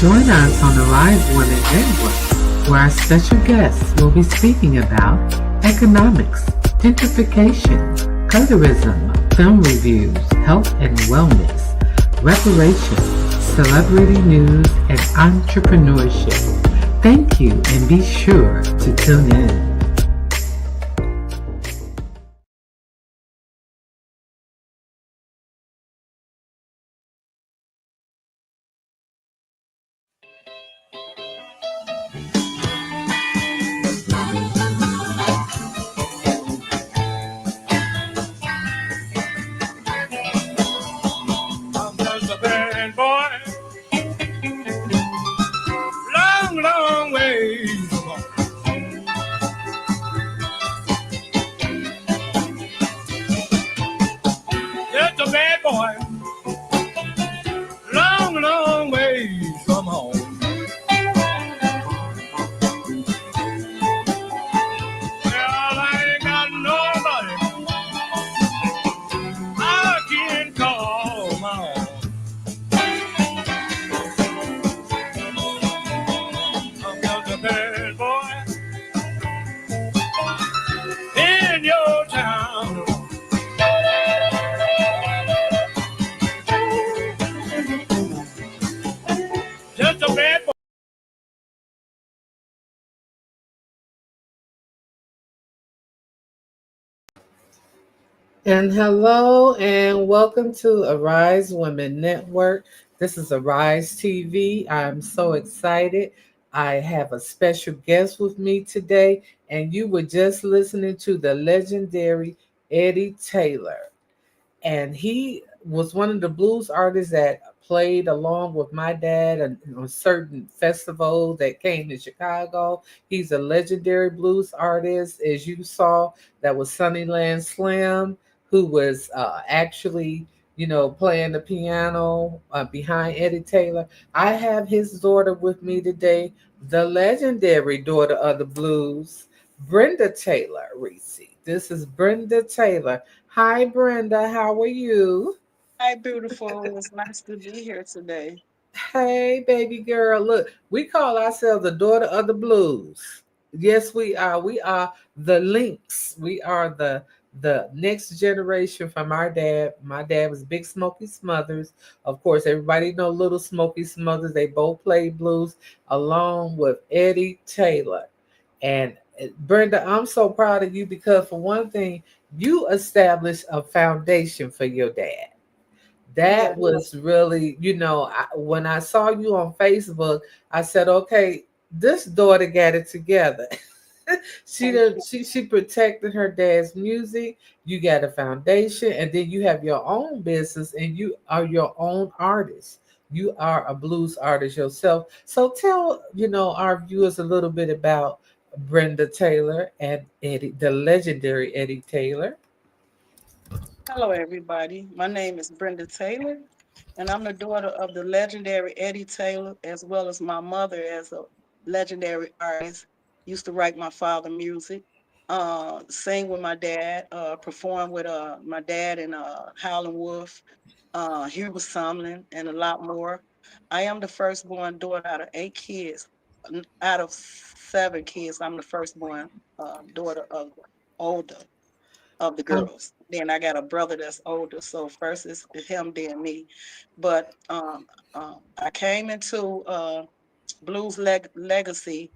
Join us on the Ari'ze Women Network, where our special guests will be speaking about economics, gentrification, colorism, film reviews, health and wellness, reparations, celebrity news, and entrepreneurship. Thank you and be sure to tune in. I'm just a bad boy, long, long way from home. Just a bad boy, long, long way from home. Well, I ain't got nobody I can call my own. I'm just a bad boy in your town. Just a bad boy. And hello and welcome to Ari'ze Women Network. This is Ari'ze TV. I'm so excited. I have a special guest with me today, and you were just listening to the legendary Eddie Taylor. And he was one of the blues artists that played along with my dad on certain festivals that came to Chicago. He's a legendary blues artist, as you saw. That was Sunnyland Slim, who was actually, playing the piano behind Eddie Taylor. I have his daughter with me today, the legendary daughter of the blues, Brenda Taylor Ricci. This is Brenda Taylor. Hi, Brenda. How are you? Hi, beautiful. It's nice to be here today. Hey, baby girl. Look, we call ourselves the daughter of the blues. Yes, we are. We are the links. We are the next generation from our dad. My dad was Big Smokey Smothers. Of course, everybody know Little Smokey Smothers. They both played blues along with Eddie Taylor. And Brenda, I'm so proud of you because for one thing, you established a foundation for your dad. Yeah, That was really, when I saw you on Facebook, I said, okay, this daughter got it together. she thank did, you. she protected her dad's music. You got a foundation, and then you have your own business, and you are your own artist. You are a blues artist yourself. So tell our viewers a little bit about Brenda Taylor and Eddie, the legendary Eddie Taylor. Hello, everybody. My name is Brenda Taylor, and I'm the daughter of the legendary Eddie Taylor, as well as my mother as a legendary artist. Used to write my father music, sing with my dad, perform with my dad and Howlin' Wolf, Hubert Sumlin, and a lot more. I am the firstborn daughter out of 8 kids. Out of 7 kids, I'm the firstborn daughter of older of the Um, girls. Then I got a brother that's older, so first is him, then me. But I came into blues legacy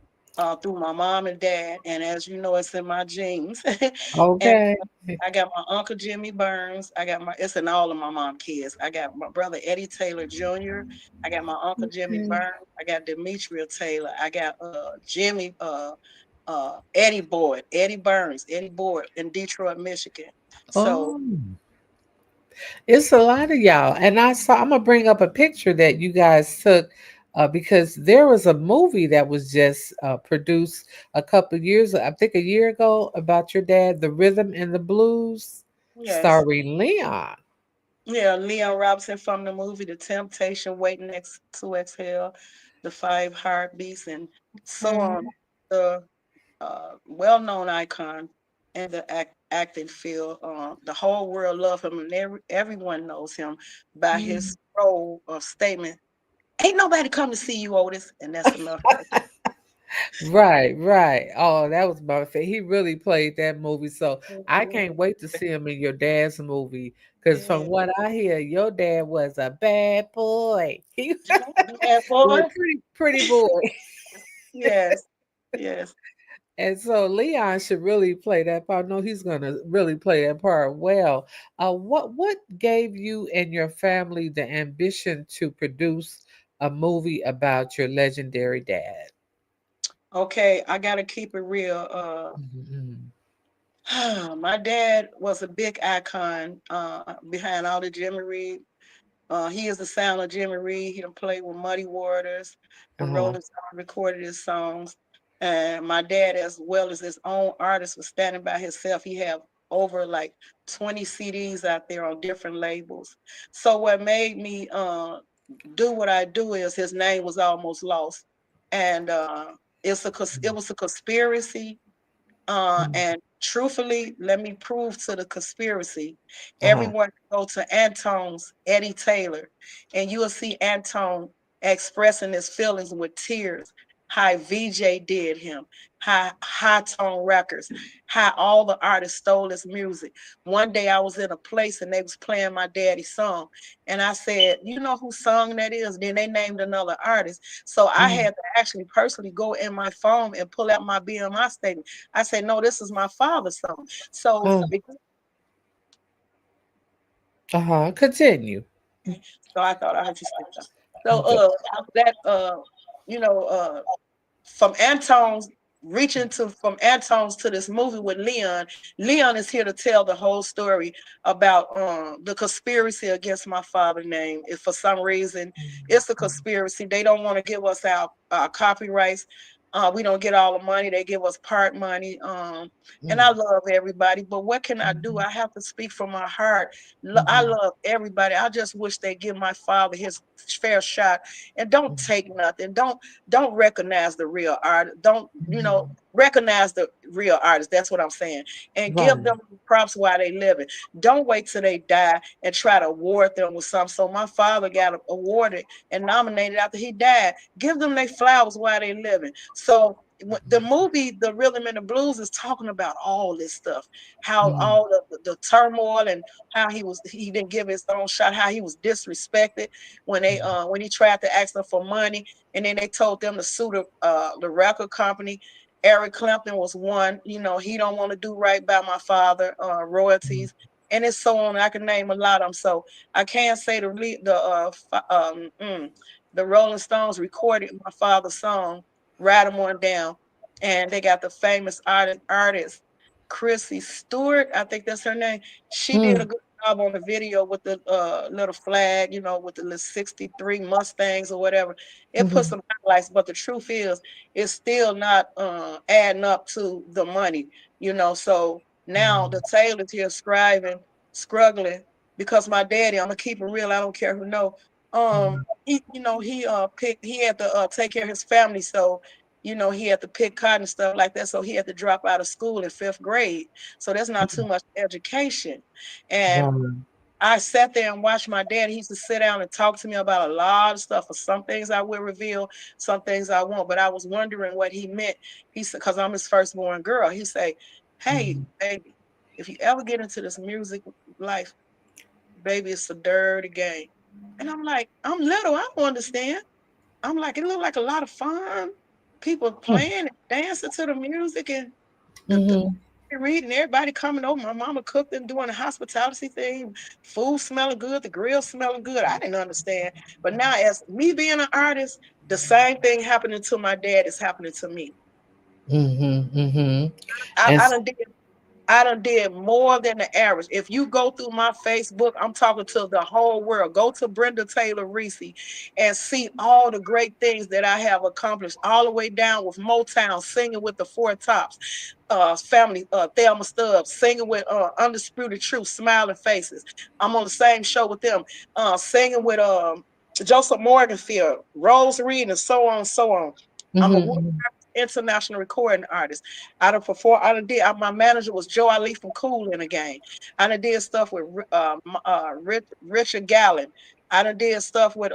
through my mom and dad, and as you know, it's in my genes. And okay. I got my uncle Jimmy Burns. I got it's in all of my mom kids. I got my brother Eddie Taylor Jr. I got my uncle Jimmy Okay. Burns. I got Demetria Taylor. I got Jimmy Eddie Boyd, Eddie Burns, Eddie Boyd in Detroit, Michigan. So Oh. It's a lot of y'all. And I'm gonna bring up a picture that you guys took because there was a movie that was just produced a couple of years, I think a year ago, about your dad, The Rhythm and the Blues, yes, starring Leon. yeah, Leon Robinson from the movie The Temptation, Waiting Next to Exhale, The Five Heartbeats, and so Okay. on. The well-known icon in the acting field. The whole world loves him, and everyone knows him by Mm. his role of statement. Ain't nobody come to see you, Otis, and that's enough. Right, right. Oh, that was my favorite. He really played that movie, so I Mhm. can't wait to see him in your dad's movie. Because Yeah. from what I hear, your dad was a bad boy. He Yeah, was boy. a pretty boy. Yes. Yes. And so Leon should really play that part. No, he's gonna really play that part well. What gave you and your family the ambition to produce a movie about your legendary dad? Okay, I gotta keep it real. Mhm, My dad was a big icon behind all the Jimmy Reed. He is the sound of Jimmy Reed. He done played with Muddy Waters. The uh-huh. Rolling Stones recorded his songs. And my dad, as well as his own artist, was standing by himself. He had over like 20 CDs out there on different labels. So what made me do what I do is his name was almost lost. And it was a conspiracy Mhm, and truthfully, let me prove to the conspiracy. uh-huh. Everyone go to Antone's Eddie Taylor, and you will see Antone expressing his feelings with tears. How VJ did him, how High Tone Records, how all the artists stole his music. One day I was in a place and they was playing my daddy's song, and I said, "You know whose song that is?" Then they named another artist, so I Mhm, had to actually personally go in my phone and pull out my BMI statement. I said, no, this is my father's song. So uh, uh-huh. Continue. so I thought I had to stick that. So Okay. after that you know, from Antone's reaching to from Antone's to this movie with Leon. Leon is here to tell the whole story about the conspiracy against my father's name. If for some reason it's a conspiracy, they don't want to give us our copyrights. We don't get all the money; they give us part money. And I Mm, love everybody, but what can I do? I have to speak from my heart. I mhm, love everybody. I just wish they give my father his fair shot and don't mhm, take nothing. Don't recognize the real art. Don't, mhm. recognize the real artist. That's what I'm saying. And give Right. them props while they living. Don't wait till they die and try to award them with something. So my father got awarded and nominated after he died. Give them their flowers while they living. So the movie The Rhythm and the Blues is talking about all this stuff, how Mm, all the turmoil and how he didn't give his own shot, how he was disrespected when he tried to ask them for money, and then they told them to sue the record company. Eric Clapton was one. He don't want to do right by my father, mm, royalties, and it's so on. I can name a lot of them. So I can't say the Rolling Stones recorded my father's song, "Ride 'Em On Down," and they got the famous artist Chrissy Stewart. I think that's her name. She did a mm, good job on the video with the little flag, with the little 63 Mustangs or whatever. It put mhm, some highlights, but the truth is, it's still not adding up to the money, So now the mhm, Taylors here struggling because my daddy, I'm gonna keep it real. I don't care who know. mhm, He had to take care of his family, so he had to pick cotton and stuff like that. So he had to drop out of school in fifth grade. So that's not too mhm. much education. And Right. I sat there and watched my dad. He used to sit down and talk to me about a lot of stuff. For some things I will reveal, some things I won't. But I was wondering what he meant. He said, because I'm his firstborn girl. He say, "Hey, Mhm, baby, if you ever get into this music life, baby, it's a dirty game." And I'm like, I'm little. I don't understand. I'm like, it looked like a lot of fun. People mm, playing and dancing to the music and the mhm, reading, everybody coming over. My mama cooked and doing the hospitality thing, food smelling good, the grill smelling good. I didn't understand. But now, as me being an artist, the same thing happening to my dad is happening to me. mhm, mhm. I, And I done did I done did more than the average. If you go through my Facebook, I'm talking to the whole world. Go to Brenda Taylor Ricci and see all the great things that I have accomplished, all the way down with Motown, singing with the Four Tops, family, Thelma Stubbs, singing with Undisputed Truth, Smiling Faces. I'm on the same show with them, singing with Joseph Morganfield, Rose Reed, and so on and so on. I'm a mhm, international recording artist. I done perform. I done did. My manager was Joe Ali from Cool in the Game. I done did stuff with Richard Gallen. I done did stuff with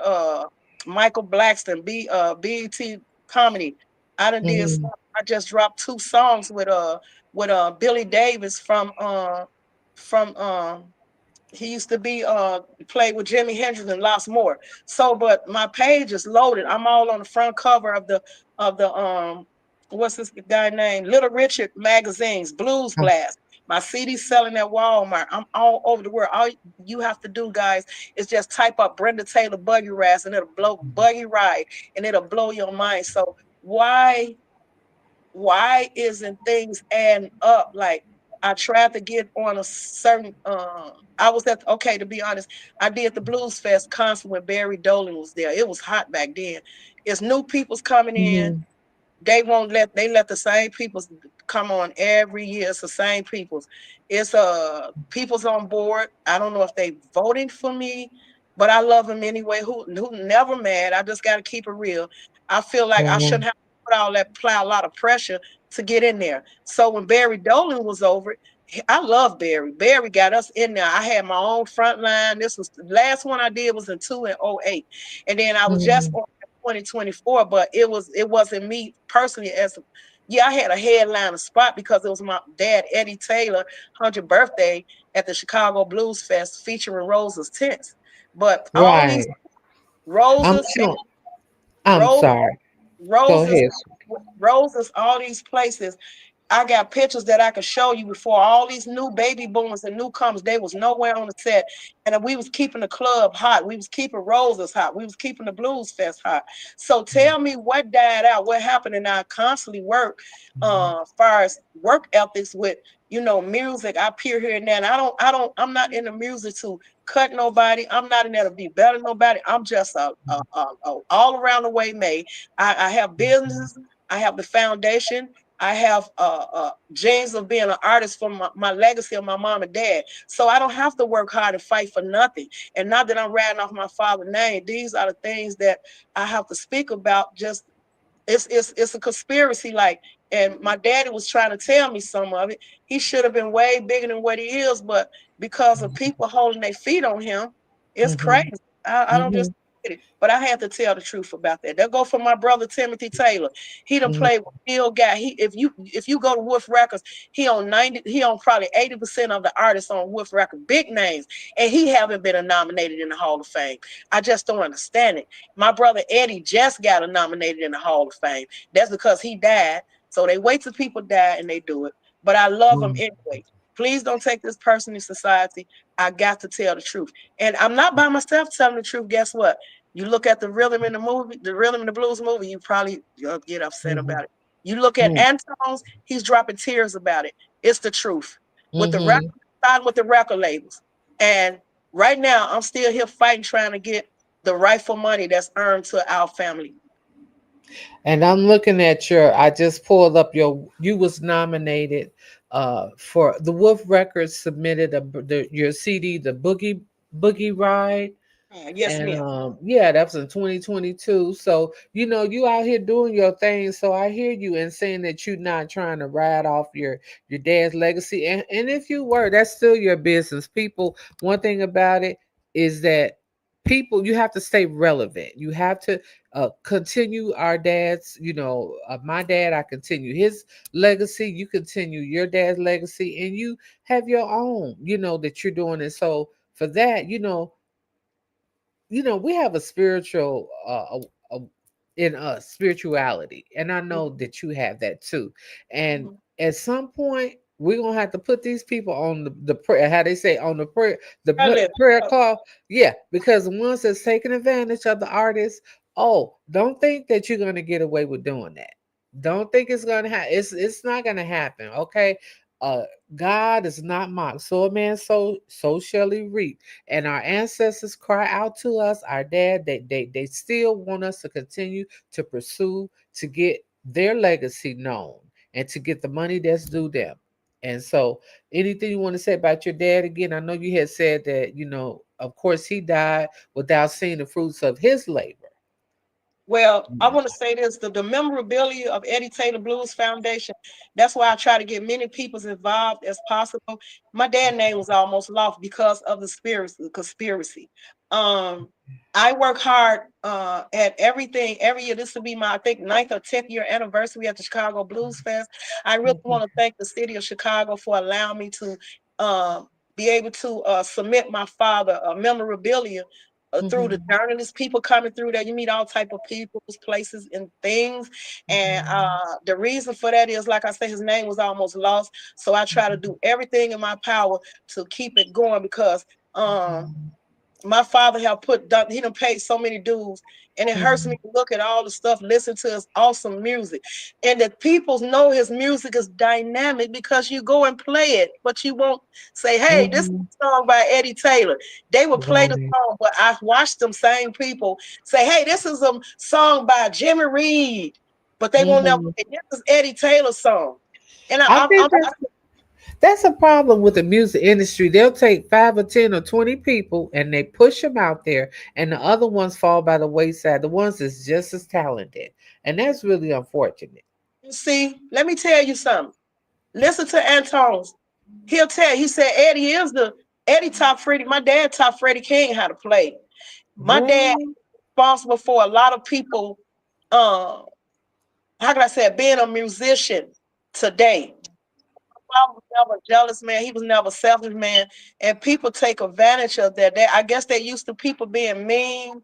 Michael Blackston, BET comedy. I done did. Mm-hmm. I just dropped 2 songs with Billy Davis from he used to be played with Jimi Hendrix and lots more. So, but my page is loaded. I'm all on the front cover of the what's this guy named Little Richard magazines, Blues Blast. My CD's selling at Walmart. I'm all over the world. All you have to do, guys, is just type up Brenda Taylor Buggy Rides and it'll blow Buggy Ride and it'll blow your mind. So why isn't things adding up? Like I tried to get on a certain I was at okay, to be honest, I did the Blues Fest concert when Barry Dolan was there. It was hot back then. It's new people's coming in. Mm-hmm. They let the same people come on every year. It's the same people's. It's people's on board. I don't know if they voting for me, but I love them anyway. Who never mad. I just gotta keep it real. I feel like I shouldn't have to put all that apply a lot of pressure to get in there. So when Barry Dolan was over, I love Barry. Barry got us in there. I had my own front line. This was the last one I did was in 2008. And then I was just Mm-hmm. on 2024, but it wasn't me personally as yeah, I had a headliner spot because it was my dad, Eddie Taylor, 100th birthday at the Chicago Blues Fest featuring Rose's Tents. But all these Right. I'm Roses, sure. I'm Rose, sorry. Go Roses, ahead. Roses, all these places I got pictures that I could show you before all these new baby boomers and newcomers. They was nowhere on the set, and we was keeping the club hot. We was keeping Roses hot. We was keeping the Blues Fest hot. So tell me what died out, what happened, and I constantly work, as far as work ethics with music. I peer here and there. And I'm not in the music to cut nobody. I'm not in there to be better than nobody. I'm just a all around the way made. I have businesses. I have the foundation. I have genes of being an artist from my legacy of my mom and dad. So I don't have to work hard and fight for nothing. And not that I'm riding off my father's name. These are the things that I have to speak about. Just it's a conspiracy. Like, and my daddy was trying to tell me some of it. He should have been way bigger than what he is, but because of people holding their feet on him, it's Mm-hmm. crazy. I don't just Mm-hmm. get it. But I had to tell the truth about that. That go for my brother Timothy Taylor. He done played with Bill Guy. If you go to Wolf Records, he on probably 80% of the artists on Wolf Records, big names, and he haven't been nominated in the Hall of Fame. I just don't understand it. My brother Eddie just got nominated in the Hall of Fame. That's because he died. So they wait till people die and they do it. But I love him Mm-hmm. anyway. Please don't take this person in society. I got to tell the truth. And I'm not by myself telling the truth. Guess what? You look at the rhythm in the movie, the rhythm in the blues movie, you'll get upset about it. You look at Antone's, he's dropping tears about it. It's the truth. With the record, Mm-hmm. starting with the record labels. And right now, I'm still here fighting, trying to get the rightful money that's earned to our family. And I'm looking at your. I just pulled up your. You was nominated for the Wolf Records submitted your CD, the Boogie Ride. Yes, And ma'am. yeah, that was in 2022. So, you out here doing your thing. So I hear you in saying that you're not trying to ride off your dad's legacy. And if you were, that's still your business. People, one thing about it is that people, you have to stay relevant. You have to continue our dad's, my dad, I continue his legacy, you continue your dad's legacy, and you have your own, that you're doing. And so for that, we have a spiritual in us spirituality, and I know Mhm, that you have that too. And mhm. at some point we're gonna have to put these people on the prayer, how they say, on the prayer, I live. prayer call. Yeah, because the ones that's taking advantage of the artists, oh, don't think that you're gonna get away with doing that. Don't think it's gonna happen. It's not gonna happen. Okay. uh God is not mocked. So a man so shall he reap. And our ancestors cry out to us, our dad, they still want us to continue to pursue, to get their legacy known, and to get the money that's due them. And so, anything you want to say about your dad again? I know you had said that, of course, he died without seeing the fruits of his labor. Well, I want to say this: the memorabilia of Eddie Taylor Blues Foundation. That's why I try to get many people involved as possible. My dad's name was almost lost because of the conspiracy. Um, I work hard at everything every year. This will be my, I think, ninth or 10th year anniversary at the Chicago Blues Fest. I really Mhm. want to thank the city of Chicago for allowing me to um, be able to submit my father a memorabilia through the Mhm. journalists, people coming through there. You meet all type of people, places, and things. And Mhm. the reason for that is, like I said, his name was almost lost. So I try to do everything in my power to keep it going because Mhm. my father have he done paid so many dues, and it hurts me Mhm. to look at all the stuff, listen to his awesome music, and that people know his music is dynamic because you go and play it, but you won't say, "Hey, this is Mhm. a song by Eddie Taylor." They will play the Right. song, but I watched them same people say, "Hey, this is a song by Jimmy Reed," but they won't never Mhm. say, "This is Eddie Taylor's song." And I think that's a problem with the music industry. They'll take 5 or 10 or 20 people and they push them out there, and the other ones fall by the wayside. The ones that's just as talented, and that's really unfortunate. see, let me tell you something. Listen to Antone's. He'll tell. He said Eddie is the Eddie taught Freddie. My dad taught Freddie King how to play. My dad Really? responsible for a lot of people. Uh, how can I say it, being a musician today? I was never a jealous man. He was never a selfish man, and people take advantage of that. I guess they used to people being mean.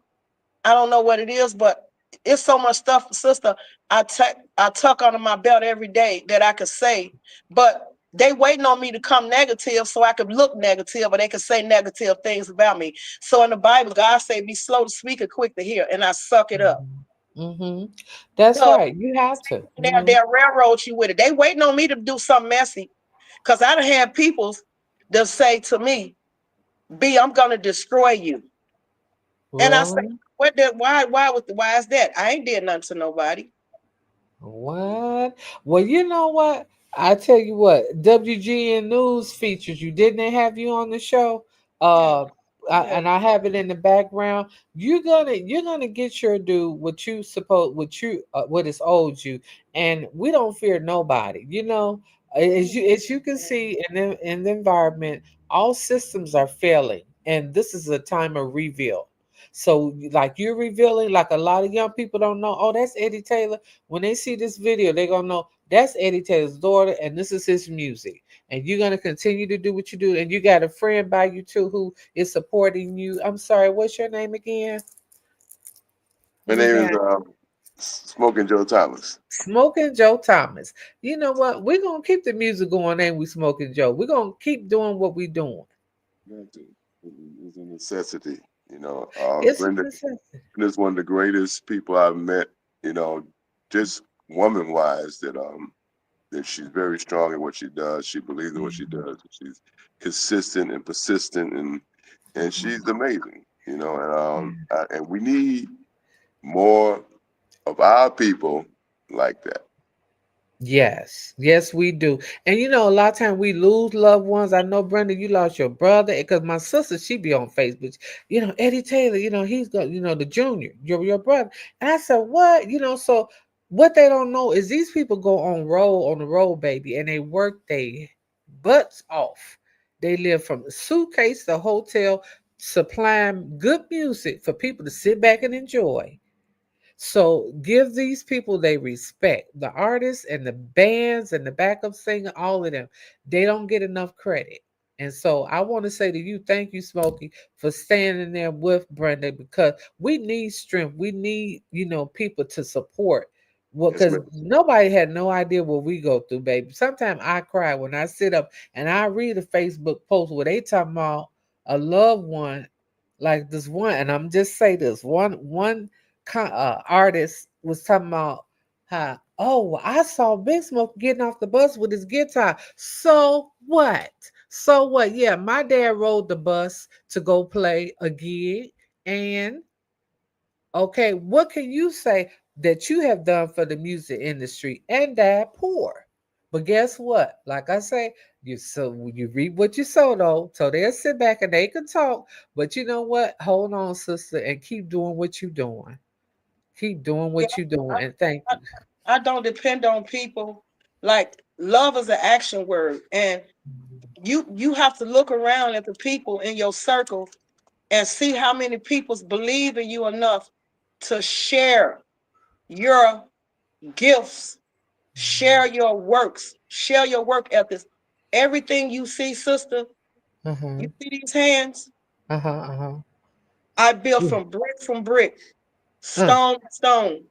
I don't know what it is, but it's so much stuff, sister. I tuck under my belt every day that I could say, but they waiting on me to come negative so I could look negative, or they could say negative things about me. So in the Bible, God say, "Be slow to speak and quick to hear," and I suck it up. Mm-hmm. That's Because right. You have to. they'll railroad you with it. They waiting on me to do something messy. Because I done had people that say to me, "B, I'm gonna destroy you." And I say, Really? "What? That? Why is that? I ain't did nothing to nobody." What? Well, you know what? I tell you what, WGN News features you. Didn't they have you on the show? Yeah, Uh, yeah. and I have it in the background. You're gonna get your due what you suppose what is owed you, and we don't fear nobody. As you can see in the environment, all systems are failing, and this is a time of reveal. So, like you're revealing, like a lot of young people don't know. Oh, that's Eddie Taylor. When they see this video, they're gonna know that's Eddie Taylor's daughter and this is his music. And you're gonna continue to do what you do. And you got a friend by you too who is supporting you. I'm sorry, what's your name again? My You name is got Smoking Joe Thomas. Smoking Joe Thomas. You know what? We're gonna keep the music going, ain't we, Smoking Joe? We're gonna keep doing what we're doing. Got to. It's a necessity. It's a Brenda necessity. is one of the greatest people I've met. You know, just woman wise, that she's very strong in what she does. She believes in what she does. She's consistent and persistent, and she's amazing. And we need more of our people like that. Yes, yes, we do. And a lot of times we lose loved ones. I know, Brenda, you lost your brother because my sister, she be on Facebook. Eddie Taylor, he's got, the junior, your brother. And I said, what? So what they don't know is these people go on the road, baby, and they work their butts off. They live from the suitcase to hotel, supplying good music for people to sit back and enjoy. So give these people they respect. The artists and the bands and the backup singer, all of them, they don't get enough credit. And so I want to say to you, thank you, Smokey, for standing there with Brenda because we need strength. We need, people to support. Well, Yes, because ma'am. nobody had no idea what we go through, baby. Sometimes I cry when I sit up and I read a Facebook post where they talking about a loved one, like this one, and I'm just say this one artist was talking about how, oh, well, I saw Big Smoke getting off the bus with his guitar. So what? So what? Yeah, my dad rode the bus to go play a gig. And okay, what can you say that you have done for the music industry and died poor? But guess what? Like I say, you reap what you sow though. So they'll sit back and they can talk. But you know what? Hold on, sister, and keep doing what you're doing. Keep doing Yeah, what you're doing, I, and thank I, you. I don't depend on people. Like love is an action word, and you have to look around at the people in your circle and see how many people believe in you enough to share your gifts, share your works, share your work ethics. Everything you see, sister, you Uh-huh. see these hands? Uh-huh. Uh-huh. I built Yeah. from brick, Uh, stone to stone,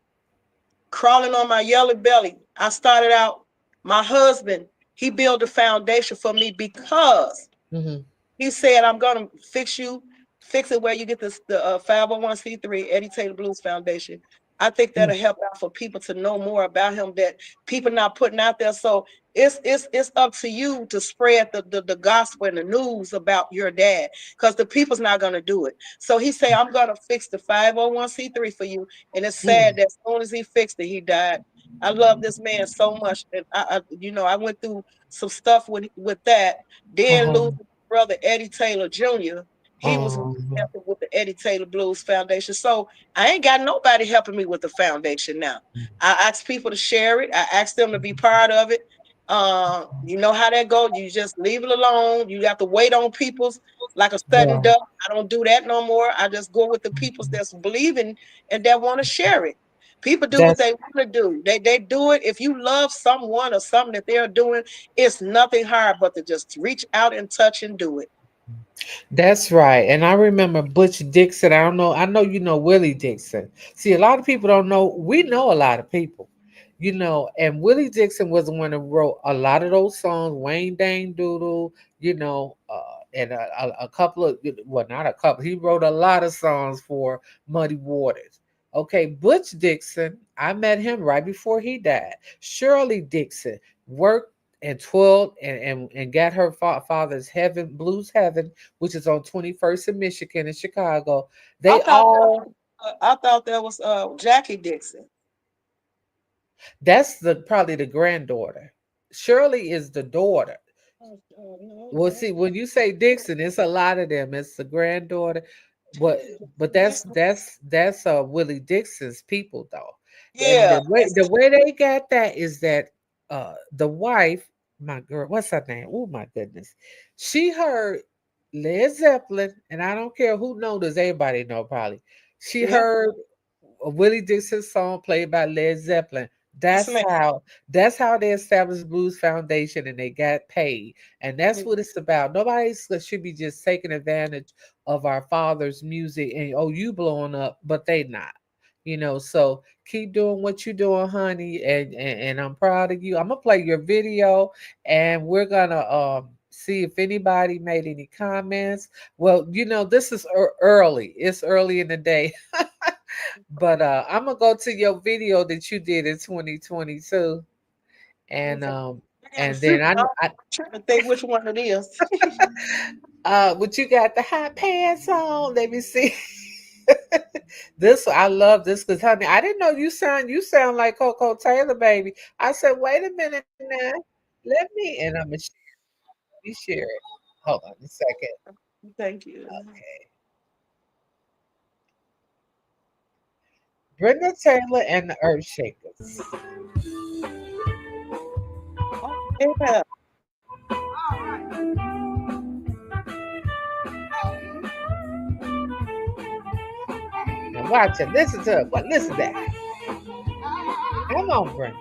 crawling on my yellow belly. I started out, my husband, he built a foundation for me because mm-hmm. he said, I'm going to fix it where you get this, the 501c3 Eddie Taylor Blues Foundation. I think that'll help out for people to know more about him that people not putting out there. So it's up to you to spread the gospel and the news about your dad, because the people's not going to do it. So he said, I'm going to fix the 501c3 for you. And it's sad Mm, that as soon as he fixed it, he died. I love this man so much. And I went through some stuff with that. Then uh-huh. losing brother Eddie Taylor Jr. He was Uh-huh. helping with the Eddie Taylor Blues Foundation. So I ain't got nobody helping me with the foundation now. I ask people to share it. I ask them to be part of it. You know how that goes. You just leave it alone. You have to wait on people's like a sudden Yeah. duck. I don't do that no more. I just go with the people's that's believing and that want to share it. People do what That's they want to do. They do it. If you love someone or something that they're doing, it's nothing hard but to just reach out and touch and do it. That's right. And I remember Butch Dixon. I don't know. I know you know Willie Dixon. See, a lot of people don't know. We know a lot of people, and Willie Dixon was the one who wrote a lot of those songs, Wayne Dang Doodle, and a couple of, well, not a couple. He wrote a lot of songs for Muddy Waters. Okay, Butch Dixon, I met him right before he died. Shirley Dixon worked and twirled and got her father's Heaven Blues Heaven, which is on 21st and Michigan in Chicago. I They thought that all I thought that was Jackie Dixon. That's the probably the granddaughter. Shirley is the daughter. No, Well, see, when you say Dixon, it's a lot of them. It's the granddaughter, but but that's Willie Dixon's people though, and yeah, the way they got that is that the wife, my girl, what's her name? Oh my goodness, she heard Led Zeppelin, and I don't care who knows this, everybody know probably. She yeah, heard a Willie Dixon song played by Led Zeppelin. yes, That's ma'am. how that's how they established Blues Foundation and they got paid. And that's what it's about. Nobody should be just taking advantage of our father's music and oh you blowing up, but they not. So keep doing what you're doing, honey, and I'm proud of you. I'm gonna play your video and we're gonna see if anybody made any comments. Well, this is early. It's early in the day. But I'm gonna go to your video that you did in 2022, and Okay. um, I got a and few. then I'm trying to think which one it is. but you got the hot pants on. Let me see. This I love this because honey, I didn't know you sound like Coco Taylor, baby. I said, wait a minute now, let me, and let me share it. Hold on a second. Thank you. Okay, Brenda Taylor and the Earth Shakers. Oh, yeah. Now watch it. Listen to it. What? Listen to that. Come on, Brenda.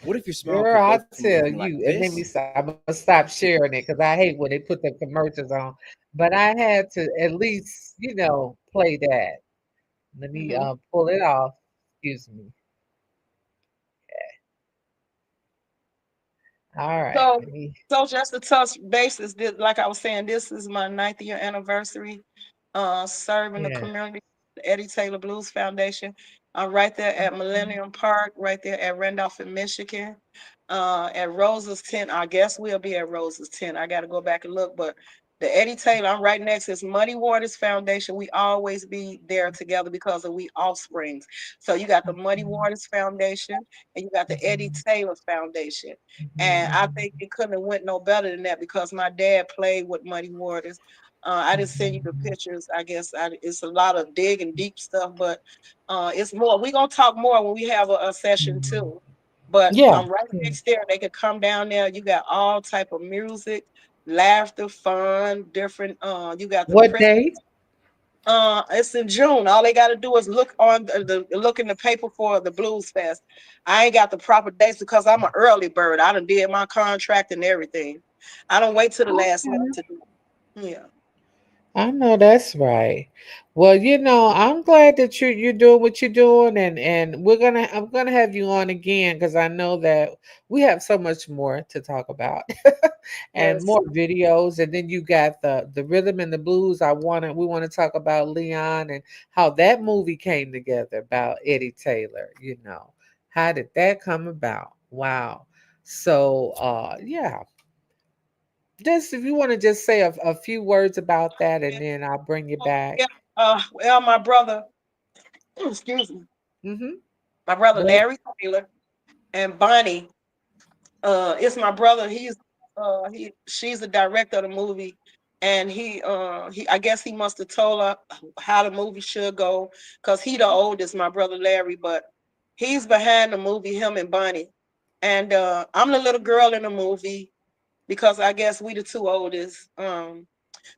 What if your smile Girl, could go I from tell looking like you, it made me this? stop. I'm gonna stop sharing it because I hate when they put the commercials on. But I had to at least, play that. Let me Mhm. pull it off. Excuse me. All right. So, Let me. so just to touch bases, like I was saying, this is my 9th year anniversary serving the Yeah. community, the Eddie Taylor Blues Foundation. I'm right there at Millennium Park, right there at Randolph in Michigan. At Rose's tent. I guess we'll be at Rose's tent. I got to go back and look, but the Eddie Taylor, I'm right next to his Muddy Waters Foundation. We always be there together because of we offsprings. So you got the Muddy Waters Foundation and you got the Eddie Taylor Foundation. And I think it couldn't have went no better than that because my dad played with Muddy Waters. I didn't send you the pictures. I guess it's a lot of dig and deep stuff, but it's more. We're gonna talk more when we have a session too. But Yeah. I'm right next there. They could come down there. You got all type of music, laughter, fun, different. You got the What press. date? It's in June. All they got to do is look on the look in the paper for the Blues Fest. I ain't got the proper dates because I'm an early bird. I done did my contract and everything. I don't wait till the last minute to do it. Yeah. I know that's right. Well, I'm glad that you're doing what you're doing, and I'm gonna have you on again because I know that we have so much more to talk about, and Yes. more videos. And then you got the rhythm and the blues. We want to talk about Leon and how that movie came together about Eddie Taylor. How did that come about? Wow. So, yeah, just if you want to just say a few words about that, and then I'll bring you back. Yeah. Well, my brother, excuse me, Mm-hmm. my brother Go ahead. Larry Taylor and Bonnie. It's my brother. She's the director of the movie, and he I guess he must have told her how the movie should go, because he the oldest, my brother Larry, but he's behind the movie, him and Bonnie. And I'm the little girl in the movie because I guess we the two oldest.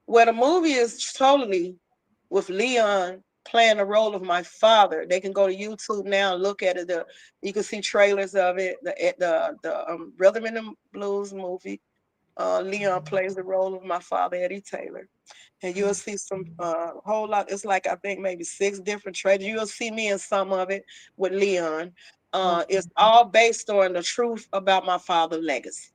Where the movie is totally with Leon playing the role of my father. They can go to YouTube now and look at it. You can see trailers of it. The Rhythm and the Blues movie. Leon plays the role of my father, Eddie Taylor, and you'll see some whole lot. It's like I think maybe 6 different trailers. You'll see me in some of it with Leon. It's all based on the truth about my father's legacy.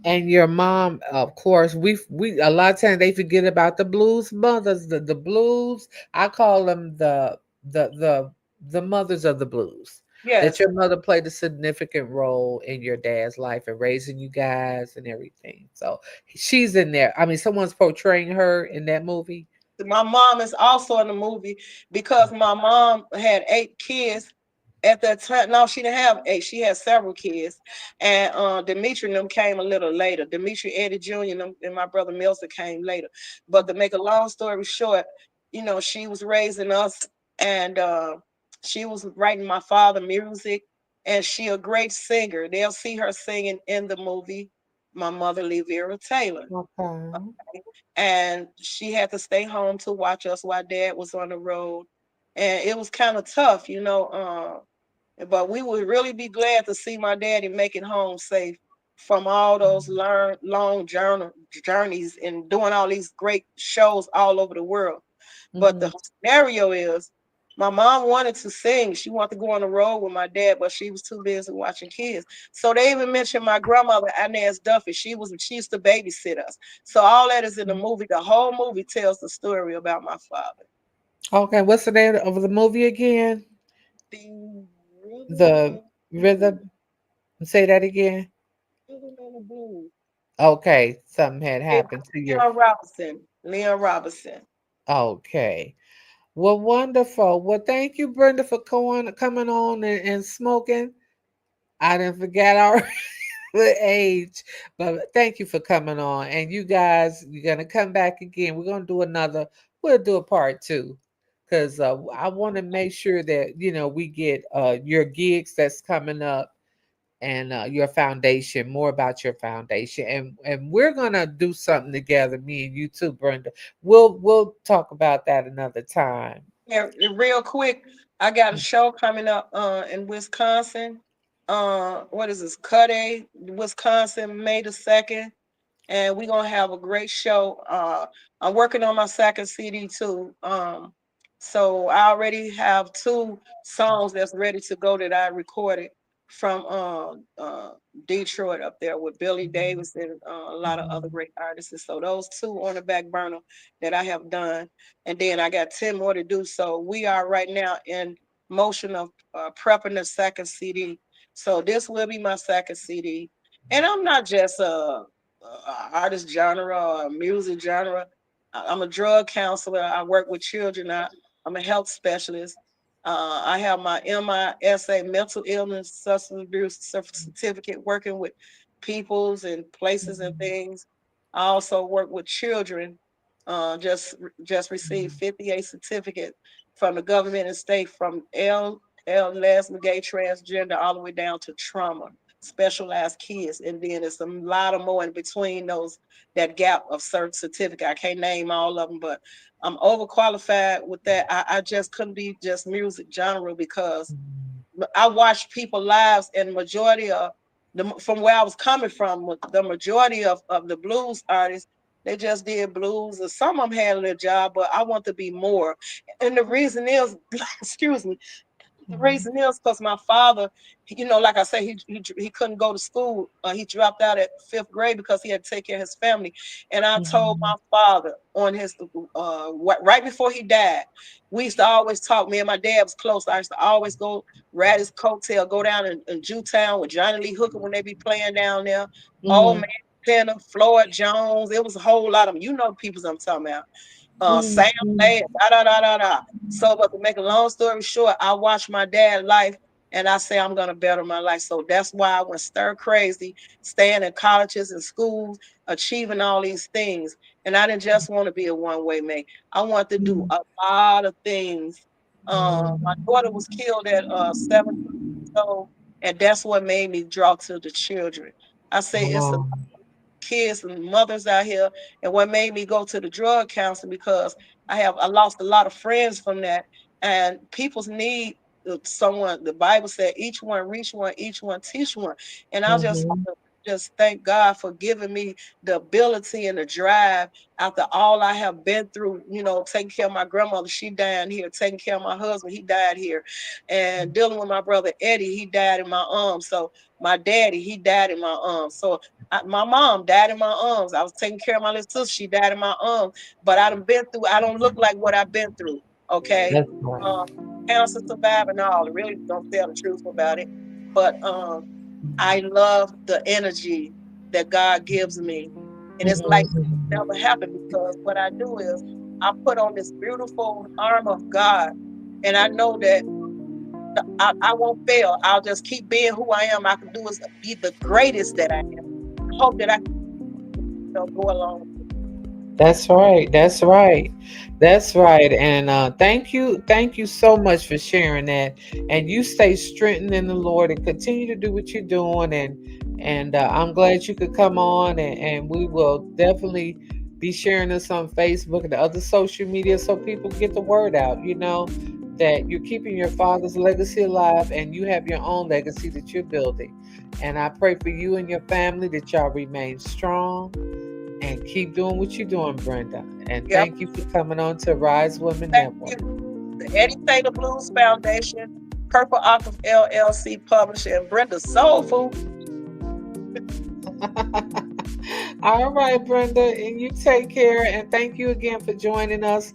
And your mom, of course, we a lot of times they forget about the blues mothers, the blues. I call them the the the mothers of the blues. That Yes, your mother played a significant role in your dad's life and raising you guys and everything. So she's in there. I mean, someone's portraying her in that movie. my mom is also in the movie because my mom had 8 kids at that time. No, she didn't have 8. She had several kids, and Demetri and them came a little later. Demetri, Eddie Jr. and my brother Milton came later. But to make a long story short, she was raising us, and she was writing my father music, and she a great singer. They'll see her singing in the movie. My mother, Vera Taylor, Okay. and she had to stay home to watch us while dad was on the road, and it was kind of tough, but we would really be glad to see my daddy make it home safe from all those long journeys and doing all these great shows all over the world. But Hmm. the scenario is my mom wanted to sing. She wanted to go on the road with my dad, but she was too busy watching kids. So they even mentioned my grandmother, Inez Duffy. She used to babysit us. So all that is in the movie. The whole movie tells the story about my father. Okay, what's the name of the movie again? The rhythm The and blues. rhythm. Say that again. Rhythm and the blues. Okay, something had It's happened to your. Leon Robinson. Leon Robinson. Okay. Well, wonderful. Well, thank you, Brenda, for coming on and smoking. I didn't forget our the age, but thank you for coming on. And you guys, you're gonna come back again. We're gonna do another. We'll do a part two, because I want to make sure that we get your gigs that's coming up, and your foundation, more about your foundation, and we're gonna do something together, me and you too, Brenda. We'll talk about that another time. Yeah, real quick, I got a show coming up in Wisconsin. What is this? Cuday, Wisconsin, May the 2nd. And we're gonna have a great show. I'm working on my second CD too. So I already have 2 songs that's ready to go that I recorded from Detroit up there with Billy Davis and a lot of other great artists. And so those 2 on the back burner that I have done, and then I got 10 more to do. So we are right now in motion of prepping the second CD. So this will be my second CD. And I'm not just a artist genre or a music genre. I'm a drug counselor. I work with children. I'm a health specialist. I have my MISA, mental illness, substance abuse certificate, working with peoples and places and things. I also work with children. Just received 58 certificate from the government and state, from lesbian, gay, transgender, all the way down to trauma, specialized kids, and then there's a lot of more in between those, that gap of certain certificate. I can't name all of them, but I'm overqualified with that. I just couldn't be just music genre, because I watched people lives, and majority of from where I was coming from, the majority of the blues artists, they just did blues, or some of them had their job, but I want to be more. And the reason is, excuse me, the reason is because my father, like I say, he couldn't go to school. He dropped out at 5th grade because he had to take care of his family. And I told my father on his right before he died, we used to always talk. Me and my dad was close. I used to always go ride his coattail, go down in Jewtown with Johnny Lee Hooker when they be playing down there. Old man Penner, Floyd Jones. It was a whole lot of them. You know the people I'm talking about. Sam Ladd, da. So, but to make a long story short, I watched my dad life, and I say I'm gonna better my life. So that's why I went stir crazy, staying in colleges and schools, achieving all these things. And I didn't just want to be a one-way man. I want to do a lot of things. My daughter was killed at 7 years old, and that's what made me draw to the children. I say it's a kids and mothers out here, and what made me go to the drug counseling, because I lost a lot of friends from that, and people's need someone. The Bible said each one reach one, each one teach one, and I just thank God for giving me the ability and the drive after all I have been through, taking care of my grandmother, she died here, taking care of my husband, he died here, and dealing with my brother Eddie, he died in my arms. So my daddy, he died in my arms. So my mom died in my arms. I was taking care of my little sister, she died in my arms. But I don't look like what I've been through. Okay. Cancer survivor and all. I really don't tell the truth about it. But I love the energy that God gives me. And it's like it never happened, because what I do is I put on this beautiful armor of God, and I know that I won't fail. I'll just keep being who I am. I can do is be the greatest that I am. I hope that I can go along. That's right. That's right. That's right. And thank you so much for sharing that. And you stay strengthened in the Lord and continue to do what you're doing. And I'm glad you could come on, and we will definitely be sharing this on Facebook and the other social media so people get the word out. That you're keeping your father's legacy alive, and you have your own legacy that you're building. And I pray for you and your family that y'all remain strong and keep doing what you're doing, Brenda. And thank you for coming on to Rise Women Network. The Eddie Taylor Blues Foundation, Purple Octave LLC Publisher, and Brenda Soul Food. All right, Brenda, and you take care. And thank you again for joining us,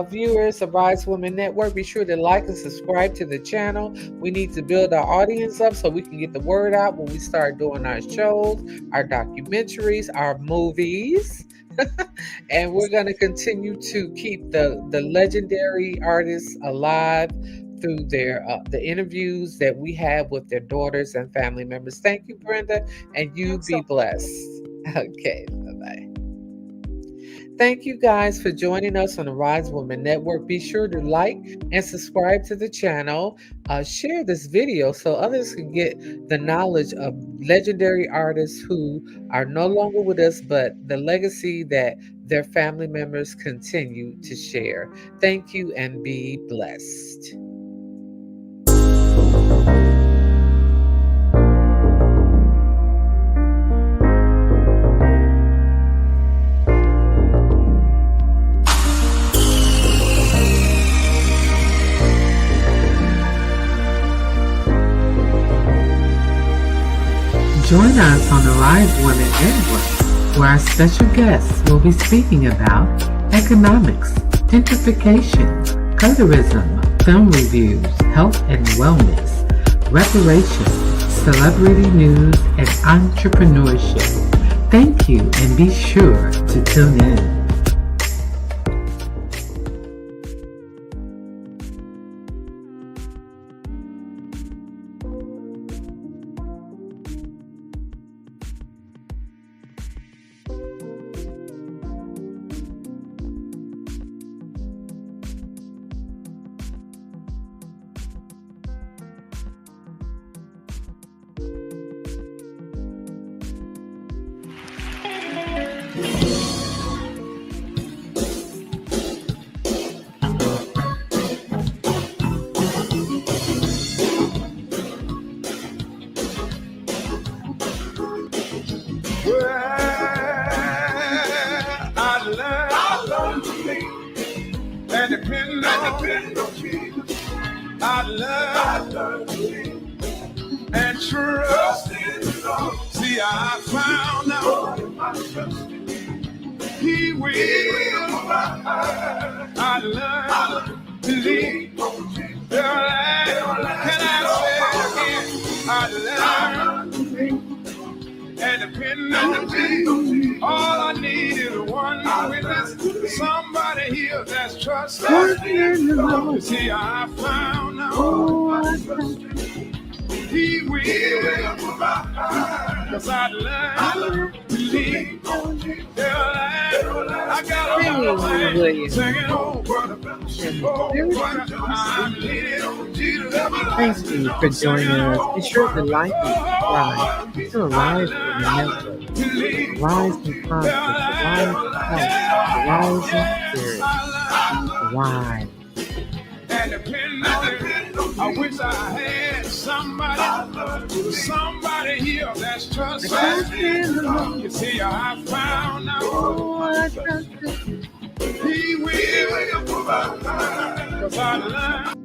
viewers of Rise Women Network. Be sure to like and subscribe to the channel. We need to build our audience up so we can get the word out when we start doing our shows, our documentaries, our movies. And we're going to continue to keep the legendary artists alive through the interviews that we have with their daughters and family members. Thank you, Brenda, and you be blessed. Okay, bye-bye. Thank you guys for joining us on the Rise Women Network. Be sure to like and subscribe to the channel. Share this video so others can get the knowledge of legendary artists who are no longer with us, but the legacy that their family members continue to share. Thank you and be blessed. Join us on the Rise Women Network, where our special guests will be speaking about economics, gentrification, colorism, film reviews, health and wellness, reparations, celebrity news, and entrepreneurship. Thank you, and be sure to tune in. I love and trust in the Lord. See, I found out He will. I learned to lean. Can I say it again? I learned and depend on Jesus. All I need is one witness, somebody here that's trusting in the Lord. See, I found out He will provide, 'cause I learned to lean. I got a William. singing, oh, brother, I'm leaning on Jesus. Thank you for joining us. Be sure to like and subscribe to Arise in the Network. Arise in conscience, arise in health, arise in spirit, arise. And depend on it. I wish I had somebody here that's trustworthy. You see, I found out He will provide, 'cause I learned.